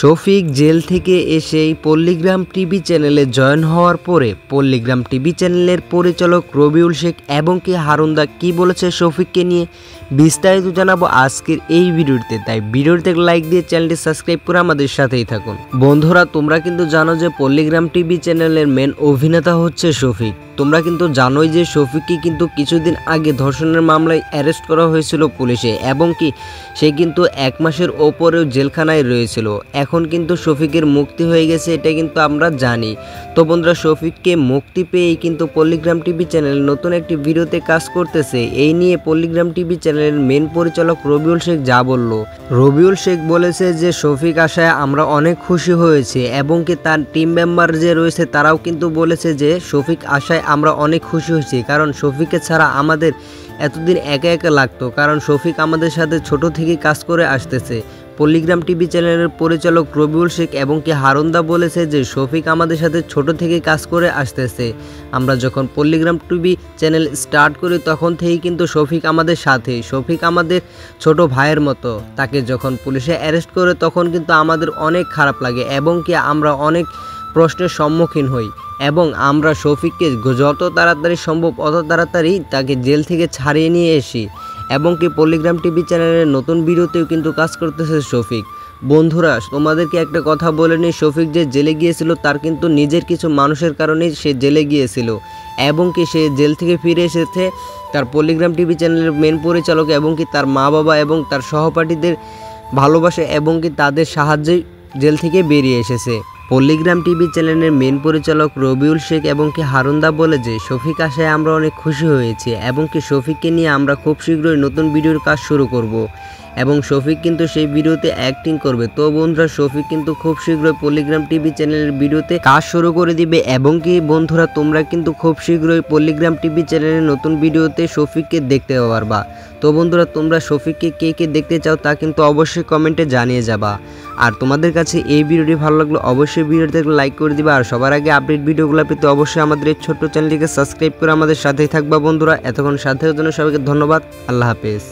Shafiq jail থেকে এসেই পল্লীগ্রাম TV চ্যানেলে জয়েন হওয়ার পরে পল্লীগ্রাম টিভি চ্যানেলের পরিচালক রবিউল শেখ এবং কি হারুনদা কি বলেছে শফিককে নিয়ে বিস্তারিত জানাবো আজকের এই ভিডিওতে। তাই ভিডিওতে লাইক দিয়ে চ্যানেলটি সাবস্ক্রাইব করে আমাদের সাথেই থাকুন। বন্ধুরা, তোমরা কিন্তু জানো যে পল্লীগ্রাম টিভি চ্যানেলের মেন অভিনেতা হচ্ছে শফিক। তোমরা কিন্তু জানোই যে শফিককে কিন্তু কিছুদিন আগে ধর্ষণের মামলায় অ্যারেস্ট করা হয়েছিল পুলিশে এবং কি সে কিন্তু 1 মাসের ওপরেও জেলখানায় রয়েছিল। এখন কিন্তু শফিকের মুক্তি হয়ে গেছে, এটা কিন্তু আমরা জানি। তো বন্ধুরা, শফিককে মুক্তি পেয়েই কিন্তু পল্লীগ্রাম টিভি চ্যানেল নতুন একটি ভিডিওতে কাজ করতেছে। এই নিয়ে পল্লীগ্রাম টিভি চ্যানেলের মেন পরিচালক রবিউল শেখ যা বলল, রবিউল শেখ বলেছে যে শফিক আসায় আমরা অনেক খুশি হয়েছি এবং কি তার টিম মেম্বার যে রয়েছে তারাও কিন্তু বলেছে যে শফিক আসায় আমরা অনেক খুশি হয়েছি, কারণ শফিককে ছাড়া আমাদের এতদিন একা একা লাগতো, কারণ শফিক আমাদের সাথে ছোট থেকে কাজ করে আসতেছে। পল্লীগ্রাম টিভি চ্যানেলের পরিচালক রবিউল শেখ এবং কি হারুনদা বলেছে যে শফিক আমাদের সাথে ছোট থেকে কাজ করে আসতেছে। আমরা যখন পল্লীগ্রাম টিভি চ্যানেল স্টার্ট করি তখন থেকেই কিন্তু শফিক আমাদের সাথে, শফিক আমাদের ছোট ভাইয়ের মতো। তাকে যখন পুলিশে অ্যারেস্ট করে তখন কিন্তু আমাদের অনেক খারাপ লাগে এবং কি আমরা অনেক প্রশ্নের সম্মুখীন হই এবং আমরা শফিককে যত তাড়াতাড়ি সম্ভব অত তাড়াতাড়ি তাকে জেল থেকে ছাড়িয়ে নিয়ে আসি এবং কি পল্লীগ্রাম টিভি চ্যানেলের নতুন ভিডিওতেও কিন্তু কাজ করতেছে শফিক। বন্ধুরা, তোমাদেরকে একটা কথা বলে নিই, শফিক যে জেলে গিয়েছিল তার কিন্তু নিজের কিছু মানুষের কারণেই সে জেলে গিয়েছিল এবং কি সে জেল থেকে ফিরে এসেছে তার পল্লীগ্রাম টিভি চ্যানেলের মেন পরিচালক এবং কি তার মা বাবা এবং তার সহপাঠীদের ভালোবাসে এবং কি তাদের সাহায্যেই জেল থেকে বেরিয়ে এসেছে। পল্লীগ্রাম টিভি চ্যানেলের মেন পরিচালক রবিউল শেখ এবং কি হারুনদা বলে যে শফিক আসায় আমরা অনেক খুশি হয়েছি এবং কি শফিককে নিয়ে আমরা খুব শীঘ্রই নতুন ভিডিওর কাজ শুরু করব এবং শফিক কিন্তু সেই ভিডিওতে অ্যাক্টিং করবে। তো বন্ধুরা, শফিক কিন্তু খুব শীঘ্রই পল্লীগ্রাম টিভি চ্যানেলের ভিডিওতে কাজ শুরু করে দিবে এবং কি বন্ধুরা তোমরা কিন্তু খুব শীঘ্রই পল্লীগ্রাম টিভি চ্যানেলের নতুন ভিডিওতে শফিককে দেখতে পারবা। তো বন্ধুরা, তোমরা শফিককে কে কে দেখতে চাও তা কিন্তু অবশ্যই কমেন্টে জানিয়ে যাবা। আর তোমাদের কাছে এই ভিডিওটি ভালো লাগলো অবশ্যই ভিডিওতে লাইক করে দিবা। আর সবার আগে আপডেট ভিডিওগুলো পেতে অবশ্যই আমাদের এই ছোট্ট চ্যানেলটিকে সাবস্ক্রাইব করে আমাদের সাথেই থাকবা। বন্ধুরা, এতক্ষণ সাথে জন্য সবাইকে ধন্যবাদ। আল্লাহ হাফেজ।